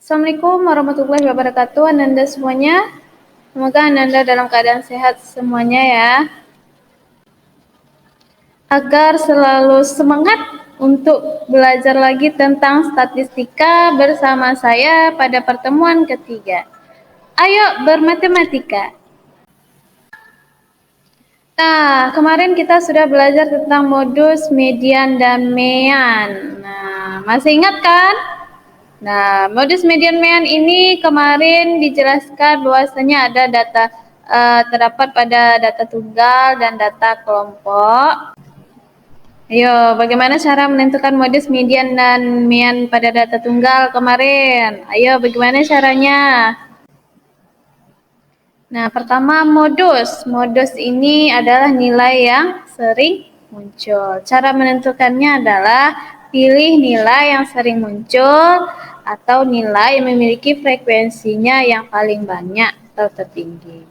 Assalamualaikum warahmatullahi wabarakatuh, Ananda semuanya. Semoga Ananda dalam keadaan sehat semuanya ya. Agar selalu semangat untuk belajar lagi tentang statistika bersama saya pada pertemuan ketiga. Ayo bermatematika. Nah, kemarin kita sudah belajar tentang modus, median, dan mean. Nah, masih ingat kan? Nah, modus median mean ini kemarin dijelaskan bahwasanya ada data terdapat pada data tunggal dan data kelompok. Ayo, bagaimana cara menentukan modus median dan mean pada data tunggal kemarin? Ayo, bagaimana caranya? Nah, pertama modus. Modus ini adalah nilai yang sering muncul. Cara menentukannya adalah pilih nilai yang sering muncul atau nilai yang memiliki frekuensinya yang paling banyak atau tertinggi.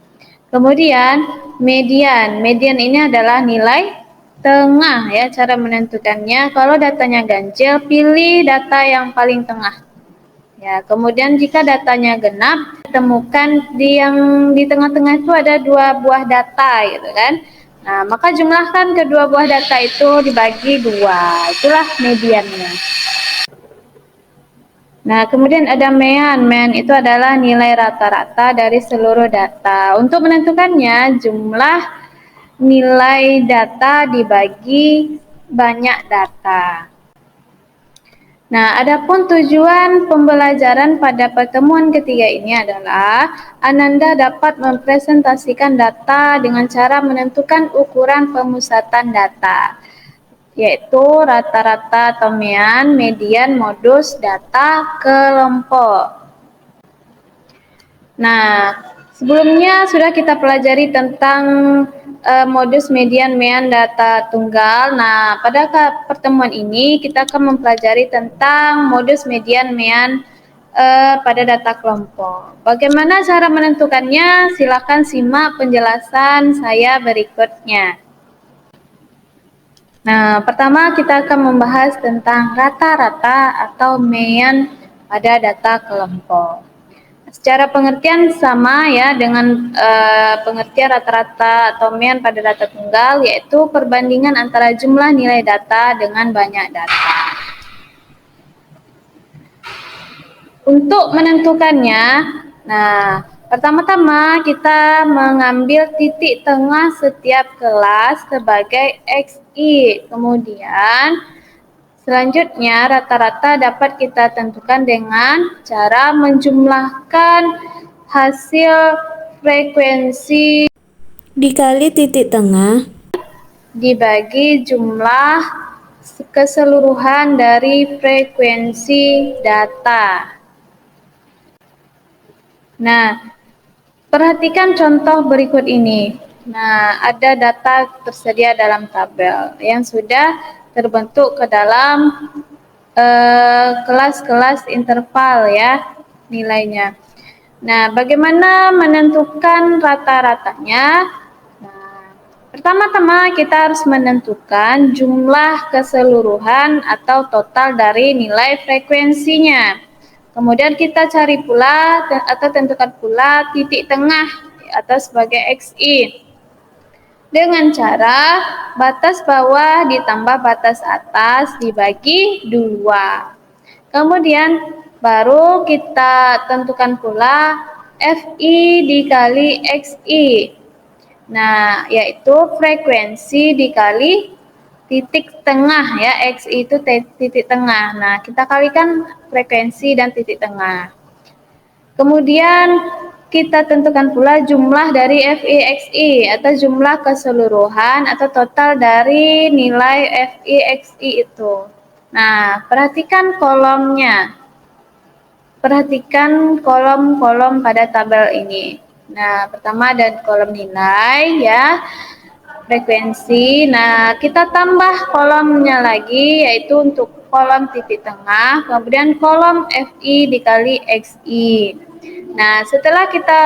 Kemudian median. Median ini adalah nilai tengah ya cara menentukannya. Kalau datanya ganjil, pilih data yang paling tengah. Ya, kemudian jika datanya genap, temukan yang di tengah-tengah itu ada dua buah data gitu kan. Nah, maka jumlahkan kedua buah data itu dibagi dua. Itulah mediannya. Nah, kemudian ada mean. Mean itu adalah nilai rata-rata dari seluruh data. Untuk menentukannya, jumlah nilai data dibagi banyak data. Nah, adapun tujuan pembelajaran pada pertemuan ketiga ini adalah Ananda dapat mempresentasikan data dengan cara menentukan ukuran pemusatan data, yaitu rata-rata atau mean, median, modus, data, kelompok. Nah, sebelumnya sudah kita pelajari tentang modus, median, mean, data tunggal. Nah, pada pertemuan ini kita akan mempelajari tentang modus, median, mean pada data kelompok. Bagaimana cara menentukannya? Silakan simak penjelasan saya berikutnya. Nah, pertama kita akan membahas tentang rata-rata atau mean pada data kelompok. Secara pengertian sama ya dengan pengertian rata-rata atau mean pada data tunggal, yaitu perbandingan antara jumlah nilai data dengan banyak data. Untuk menentukannya, nah pertama-tama kita mengambil titik tengah setiap kelas sebagai XI. Kemudian selanjutnya rata-rata dapat kita tentukan dengan cara menjumlahkan hasil frekuensi dikali titik tengah dibagi jumlah keseluruhan dari frekuensi data. Nah, perhatikan contoh berikut ini. Nah, ada data tersedia dalam tabel yang sudah terbentuk ke dalam kelas-kelas interval ya nilainya. Nah, bagaimana menentukan rata-ratanya? Nah, pertama-tama kita harus menentukan jumlah keseluruhan atau total dari nilai frekuensinya. Kemudian kita cari pula atau tentukan pula titik tengah atau sebagai XI dengan cara batas bawah ditambah batas atas dibagi 2. Kemudian baru kita tentukan pula FI dikali XI. Nah, yaitu frekuensi dikali titik tengah ya, XI itu titik tengah. Nah, kita kalikan frekuensi dan titik tengah. Kemudian kita tentukan pula jumlah dari FI/XI atau jumlah keseluruhan atau total dari nilai FI/XI itu. Nah, perhatikan kolomnya. Perhatikan kolom-kolom pada tabel ini. Nah, pertama ada kolom nilai ya, frekuensi. Nah, kita tambah kolomnya lagi yaitu untuk kolom titik tengah, kemudian kolom FI dikali XI. Nah, setelah kita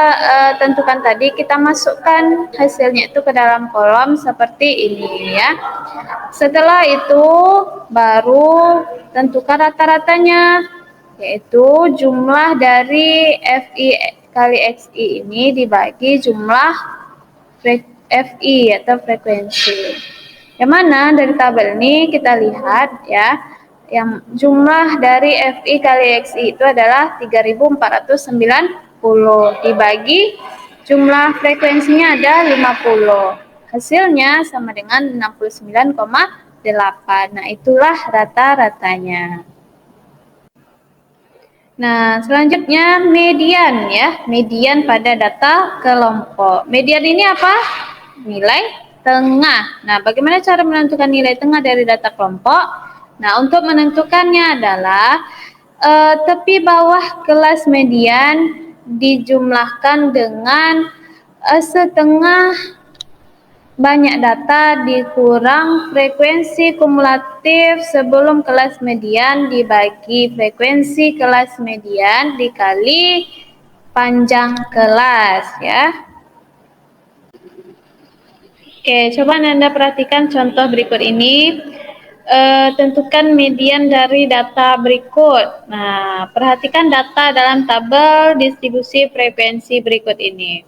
tentukan tadi, kita masukkan hasilnya itu ke dalam kolom seperti ini ya. Setelah itu baru tentukan rata-ratanya. yaitu jumlah dari Fi kali Xi ini dibagi jumlah Fi atau frekuensi. Yang mana dari tabel ini kita lihat ya, yang jumlah dari Fi kali Xi itu adalah 3490 dibagi jumlah frekuensinya ada 50. Hasilnya sama dengan 69,8. Nah, itulah rata-ratanya. Nah, selanjutnya median ya, median pada data kelompok. Median ini apa? Nilai tengah. Nah, bagaimana cara menentukan nilai tengah dari data kelompok? Nah, untuk menentukannya adalah tepi bawah kelas median dijumlahkan dengan setengah banyak data dikurang frekuensi kumulatif sebelum kelas median dibagi frekuensi kelas median dikali panjang kelas ya. Oke, coba Anda perhatikan contoh berikut ini. Tentukan median dari data berikut. Nah, perhatikan data dalam tabel distribusi frekuensi berikut ini.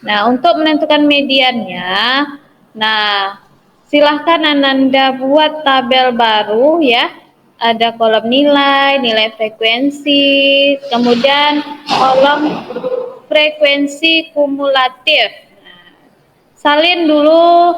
Nah, untuk menentukan mediannya, nah, silahkan Ananda buat tabel baru ya. Ada kolom nilai, nilai frekuensi, kemudian kolom frekuensi kumulatif. Salin dulu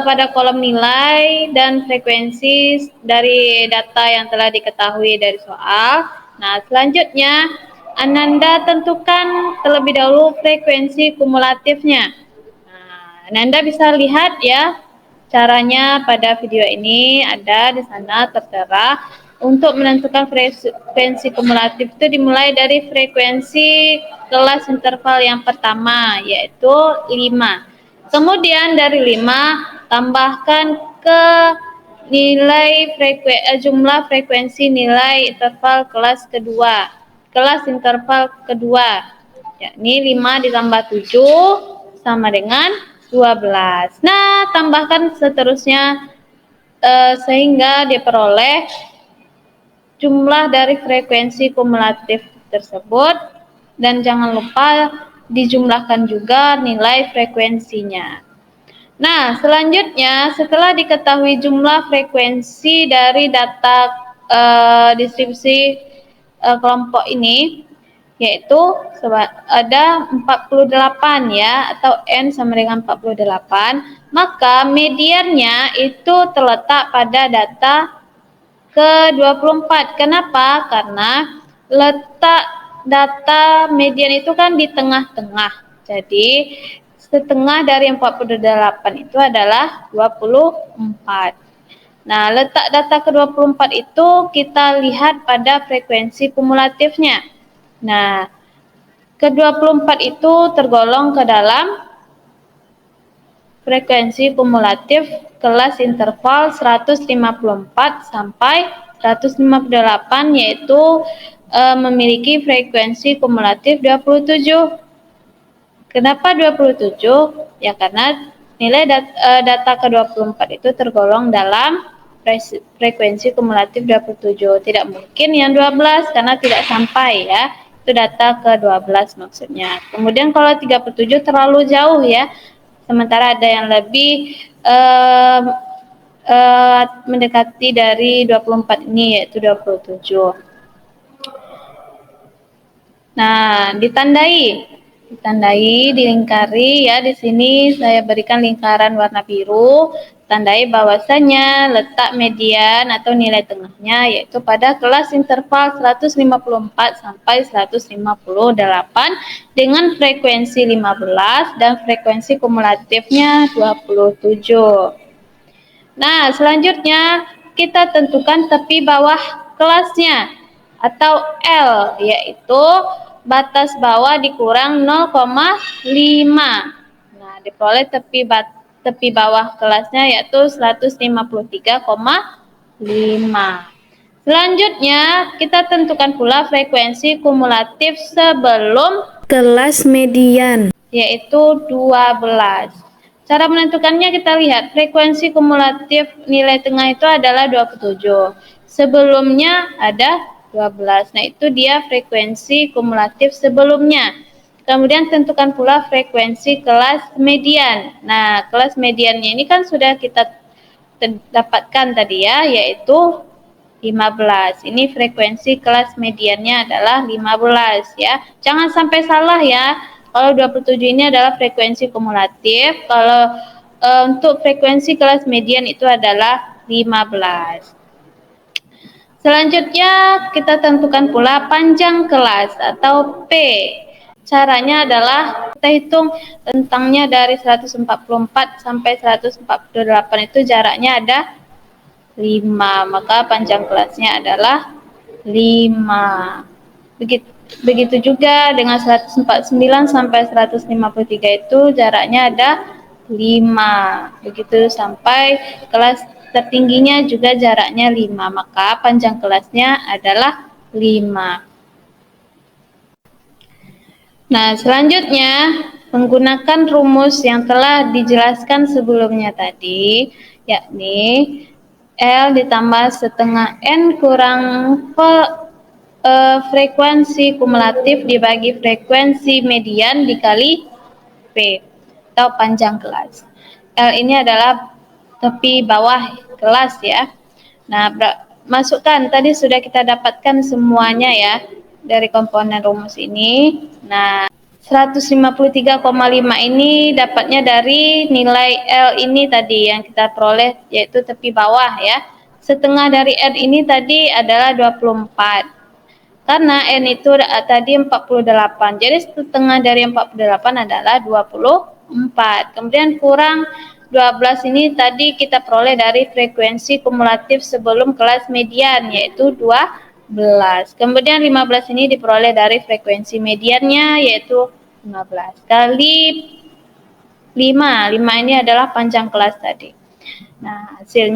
pada kolom nilai dan frekuensi dari data yang telah diketahui dari soal. Nah, selanjutnya Ananda tentukan terlebih dahulu frekuensi kumulatifnya. Nah, Ananda bisa lihat ya caranya pada video ini ada di sana tertera. Untuk menentukan frekuensi kumulatif itu dimulai dari frekuensi kelas interval yang pertama yaitu 5. Kemudian dari 5 tambahkan ke nilai jumlah frekuensi nilai interval kelas kedua. Kelas interval kedua yakni 5 ditambah 7 sama dengan 12. Nah, tambahkan seterusnya sehingga diperoleh jumlah dari frekuensi kumulatif tersebut dan jangan lupa dijumlahkan juga nilai frekuensinya. Nah, selanjutnya setelah diketahui jumlah frekuensi dari data distribusi kelompok ini, yaitu ada 48 ya, atau N sama dengan 48, maka mediannya itu terletak pada data ke-24. Kenapa? Karena letak data median itu kan di tengah-tengah. Jadi, setengah dari 48 itu adalah 24. Nah, letak data ke-24 itu kita lihat pada frekuensi kumulatifnya. Nah, ke-24 itu tergolong ke dalam frekuensi kumulatif kelas interval 154 sampai 158 yaitu memiliki frekuensi kumulatif 27. Kenapa 27? Ya karena nilai data ke-24 itu tergolong dalam frekuensi kumulatif 27. Tidak mungkin yang 12 karena tidak sampai ya. Itu data ke-12 maksudnya. Kemudian kalau 37 terlalu jauh ya. Sementara ada yang lebih mendekati dari 24 ini yaitu 27. Nah, ditandai, dilingkari ya. Di sini saya berikan lingkaran warna biru, tandai bahwasanya letak median atau nilai tengahnya yaitu pada kelas interval 154 sampai 158 dengan frekuensi 15 dan frekuensi kumulatifnya 27. Nah, selanjutnya kita tentukan tepi bawah kelasnya atau L, yaitu batas bawah dikurang 0,5. Nah, diperoleh tepi bawah kelasnya yaitu 153,5. Selanjutnya, kita tentukan pula frekuensi kumulatif sebelum kelas median. yaitu 12. Cara menentukannya kita lihat, frekuensi kumulatif nilai tengah itu adalah 27. Sebelumnya ada 12. Nah, itu dia frekuensi kumulatif sebelumnya. Kemudian tentukan pula frekuensi kelas median. Nah, kelas mediannya ini kan sudah kita dapatkan tadi ya, yaitu 15. Ini frekuensi kelas mediannya adalah 15 ya. Jangan sampai salah ya. Kalau 27 ini adalah frekuensi kumulatif, kalau untuk frekuensi kelas median itu adalah 15. Selanjutnya kita tentukan pula panjang kelas atau P. Caranya adalah kita hitung rentangnya dari 144 sampai 148 itu jaraknya ada 5, maka panjang kelasnya adalah 5. Begitu, begitu juga dengan 149 sampai 153 itu jaraknya ada 5. Begitu sampai kelas tertingginya juga jaraknya 5, maka panjang kelasnya adalah 5. Nah, selanjutnya menggunakan rumus yang telah dijelaskan sebelumnya tadi, yakni L ditambah setengah N kurang frekuensi kumulatif dibagi frekuensi median dikali P atau panjang kelas. L ini adalah tepi bawah kelas ya. Nah, masukkan tadi sudah kita dapatkan semuanya ya dari komponen rumus ini. Nah, 153,5 ini dapatnya dari nilai L ini tadi yang kita peroleh, yaitu tepi bawah ya. Setengah dari N ini tadi adalah 24. Karena N itu tadi 48. Jadi setengah dari 48 adalah 24. Kemudian kurang 12 ini tadi kita peroleh dari frekuensi kumulatif sebelum kelas median, yaitu 12. Kemudian 15 ini diperoleh dari frekuensi mediannya, yaitu 15 kali 5. 5 ini adalah panjang kelas tadi. Nah, hasil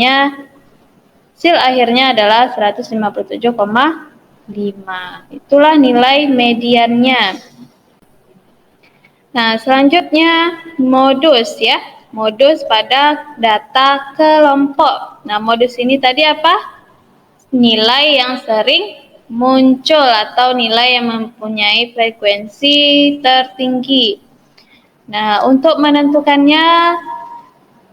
akhirnya adalah 157,5. Itulah nilai mediannya. Nah, selanjutnya modus ya. Modus pada data kelompok. Nah, modus ini tadi apa? Nilai yang sering muncul atau nilai yang mempunyai frekuensi tertinggi. Nah, untuk menentukannya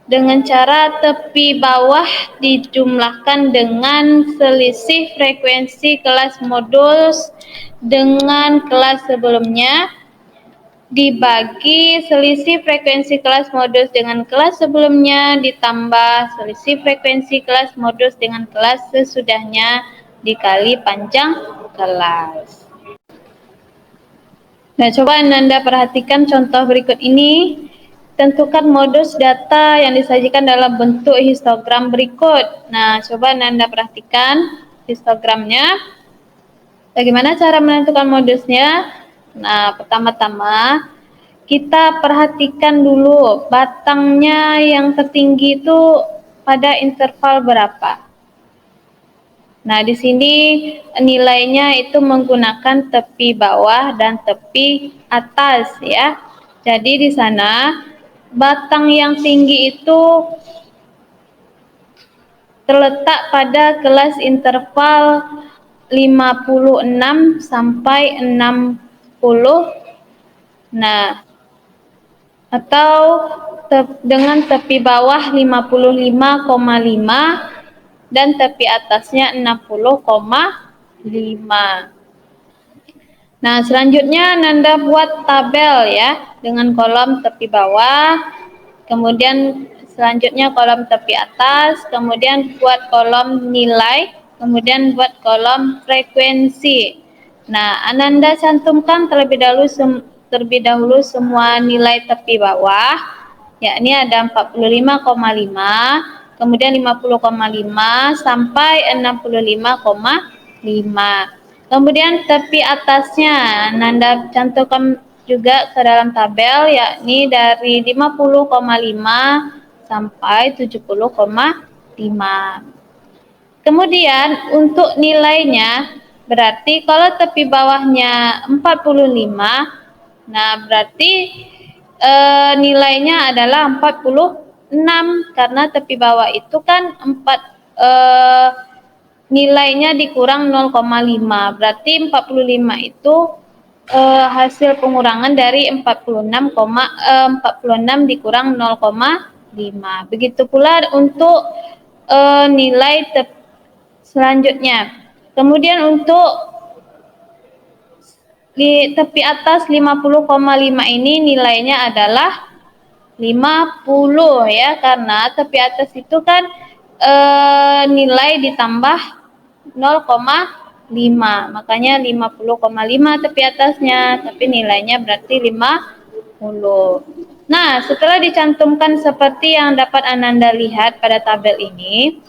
dengan cara tepi bawah dijumlahkan dengan selisih frekuensi kelas modus dengan kelas sebelumnya dibagi selisih frekuensi kelas modus dengan kelas sebelumnya ditambah selisih frekuensi kelas modus dengan kelas sesudahnya dikali panjang kelas. Nah, coba Anda perhatikan contoh berikut ini. Tentukan modus data yang disajikan dalam bentuk histogram berikut. Nah, coba Anda perhatikan histogramnya. Bagaimana cara menentukan modusnya? Nah, pertama-tama kita perhatikan dulu batangnya yang tertinggi itu pada interval berapa. Nah, di sini nilainya itu menggunakan tepi bawah dan tepi atas ya. Jadi di sana batang yang tinggi itu terletak pada kelas interval 56 sampai 60. Nah, atau dengan tepi bawah 55,5 dan tepi atasnya 60,5. Nah, selanjutnya Nanda buat tabel ya dengan kolom tepi bawah, kemudian selanjutnya kolom tepi atas, kemudian buat kolom nilai, kemudian buat kolom frekuensi. Nah, Ananda cantumkan terlebih dahulu semua nilai tepi bawah, yakni ada 45,5, kemudian 50,5 sampai 65,5. Kemudian tepi atasnya Nanda cantumkan juga ke dalam tabel, yakni dari 50,5 sampai 70,5. Kemudian untuk nilainya berarti kalau tepi bawahnya 45, nah berarti nilainya adalah 46 karena tepi bawah itu kan 46 nilainya dikurang 0,5. Berarti 45 itu hasil pengurangan dari 46 dikurang 0,5. Begitu pula untuk nilai selanjutnya. Kemudian untuk di tepi atas 50,5 ini nilainya adalah 50 ya, karena tepi atas itu kan nilai ditambah 0,5, makanya 50,5 tepi atasnya, tapi nilainya berarti 50. Nah, setelah dicantumkan seperti yang dapat Ananda lihat pada tabel ini,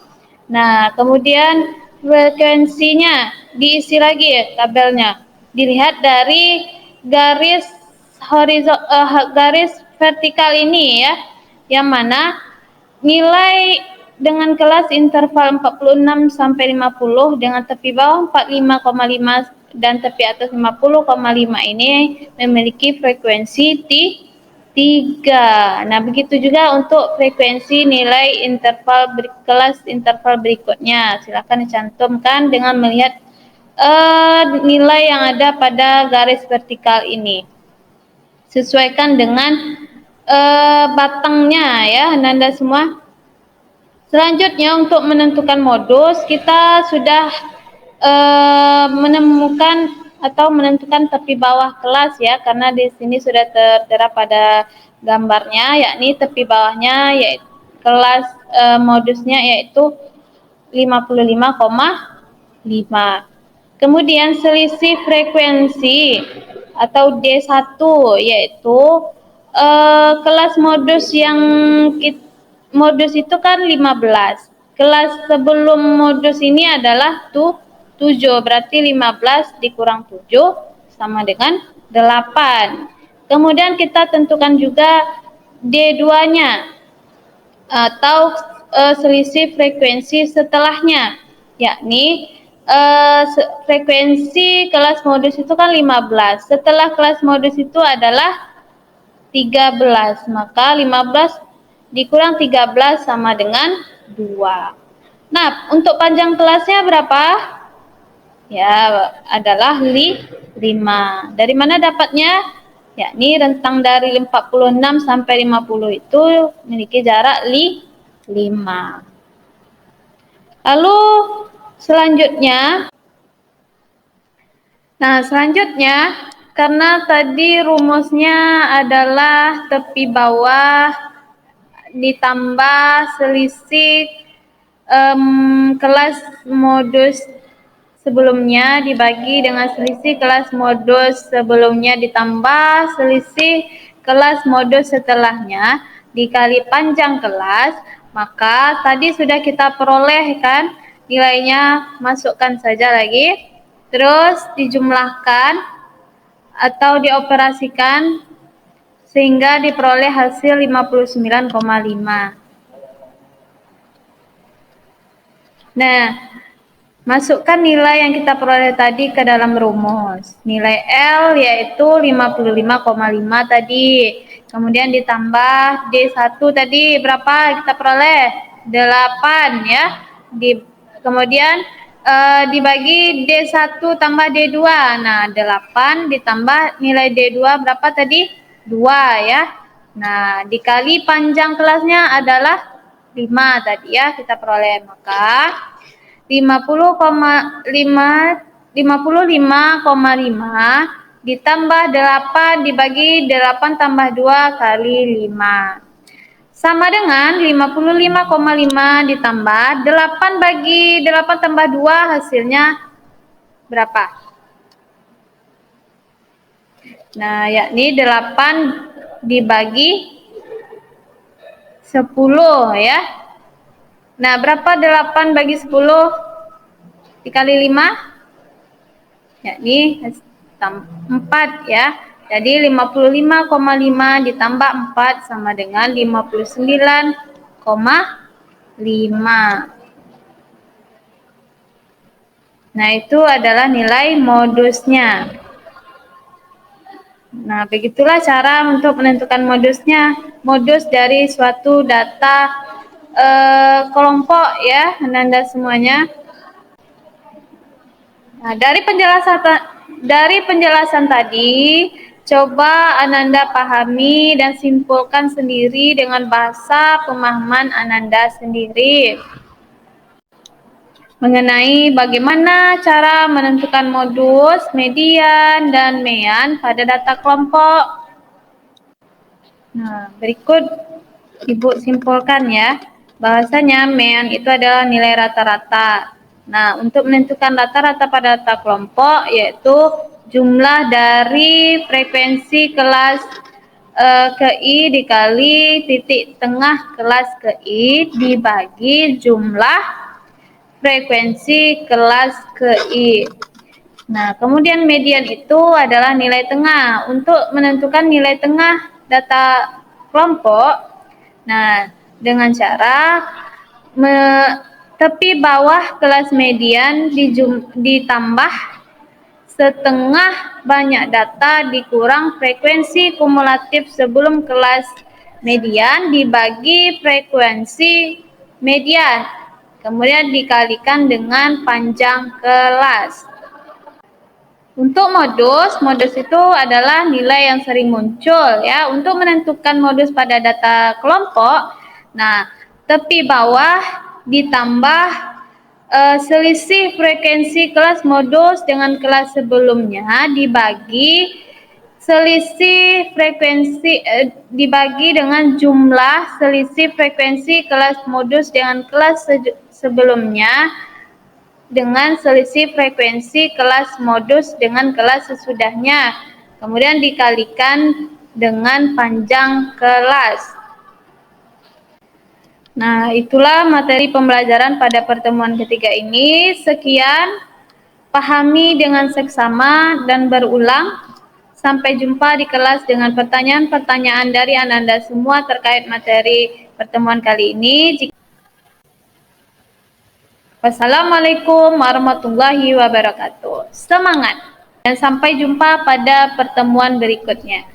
nah kemudian frekuensinya diisi lagi tabelnya. Dilihat dari garis garis vertikal ini ya, yang mana nilai dengan kelas interval 46 sampai 50 dengan tepi bawah 45,5 dan tepi atas 50,5 ini memiliki frekuensi 3. Nah, begitu juga untuk frekuensi nilai kelas interval berikutnya. Silakan dicantumkan dengan melihat nilai yang ada pada garis vertikal ini. Sesuaikan dengan batangnya ya, Ananda semua. Selanjutnya untuk menentukan modus, kita sudah menemukan atau menentukan tepi bawah kelas ya, karena di sini sudah tertera pada gambarnya, yakni tepi bawahnya yaitu kelas modusnya yaitu 55,5. Kemudian selisih frekuensi atau D1 yaitu kelas modus yang modus itu kan 15. Kelas sebelum modus ini adalah 7, berarti 15 dikurang 7 sama dengan 8. Kemudian kita tentukan juga D2-nya atau selisih frekuensi setelahnya, yakni frekuensi kelas modus itu kan 15. Setelah kelas modus itu adalah 13, maka 15 dikurang 13 sama dengan 2. Nah, untuk panjang kelasnya berapa? Ya, adalah 5. Dari mana dapatnya? Yakni rentang dari 46 sampai 50 itu memiliki jarak 5. Lalu selanjutnya, karena tadi rumusnya adalah tepi bawah ditambah selisih kelas modus sebelumnya dibagi dengan selisih kelas modus sebelumnya ditambah selisih kelas modus setelahnya dikali panjang kelas, maka tadi sudah kita peroleh kan nilainya, masukkan saja lagi, terus dijumlahkan atau dioperasikan sehingga diperoleh hasil 59,5. Nah, masukkan nilai yang kita peroleh tadi ke dalam rumus. Nilai L yaitu 55,5 tadi. Kemudian ditambah D1 tadi berapa kita peroleh? 8 ya. Kemudian dibagi D1 tambah D2. Nah, 8 ditambah nilai D2 berapa tadi? 2 ya. Nah, dikali panjang kelasnya adalah 5 tadi ya kita peroleh, maka 55,5 ditambah 8 dibagi 8 tambah 2 kali 5 sama dengan 55,5 ditambah 8 bagi 8 tambah 2 hasilnya berapa? Nah, yakni 8 dibagi 10 ya. Nah, berapa 8 bagi 10 dikali 5? Yakni 4 ya. Jadi 55,5 ditambah 4 sama dengan 59,5. Nah, itu adalah nilai modusnya. Nah, begitulah cara untuk menentukan modusnya. Modus dari suatu data kelompok ya, Anda semuanya. Nah, dari penjelasan tadi, coba Ananda pahami dan simpulkan sendiri dengan bahasa pemahaman Ananda sendiri mengenai bagaimana cara menentukan modus, median, dan mean pada data kelompok. Nah, berikut Ibu simpulkan ya, bahwasanya mean itu adalah nilai rata-rata. Nah, untuk menentukan rata-rata pada data kelompok yaitu jumlah dari frekuensi kelas ke I dikali titik tengah kelas ke I dibagi jumlah frekuensi kelas ke I. Nah, kemudian median itu adalah nilai tengah. Untuk menentukan nilai tengah data kelompok, nah, dengan cara tepi bawah kelas median ditambah setengah banyak data dikurang frekuensi kumulatif sebelum kelas median dibagi frekuensi median, kemudian dikalikan dengan panjang kelas. Untuk modus itu adalah nilai yang sering muncul ya. Untuk menentukan modus pada data kelompok, nah, tepi bawah ditambah selisih frekuensi kelas modus dengan kelas sebelumnya dibagi selisih frekuensi dibagi dengan jumlah selisih frekuensi kelas modus dengan kelas sebelumnya dengan selisih frekuensi kelas modus dengan kelas sesudahnya, kemudian dikalikan dengan panjang kelas. Nah, itulah materi pembelajaran pada pertemuan ketiga ini. Sekian, pahami dengan seksama dan berulang. Sampai jumpa di kelas dengan pertanyaan-pertanyaan dari Ananda semua terkait materi pertemuan kali ini. Wassalamualaikum warahmatullahi wabarakatuh. Semangat dan sampai jumpa pada pertemuan berikutnya.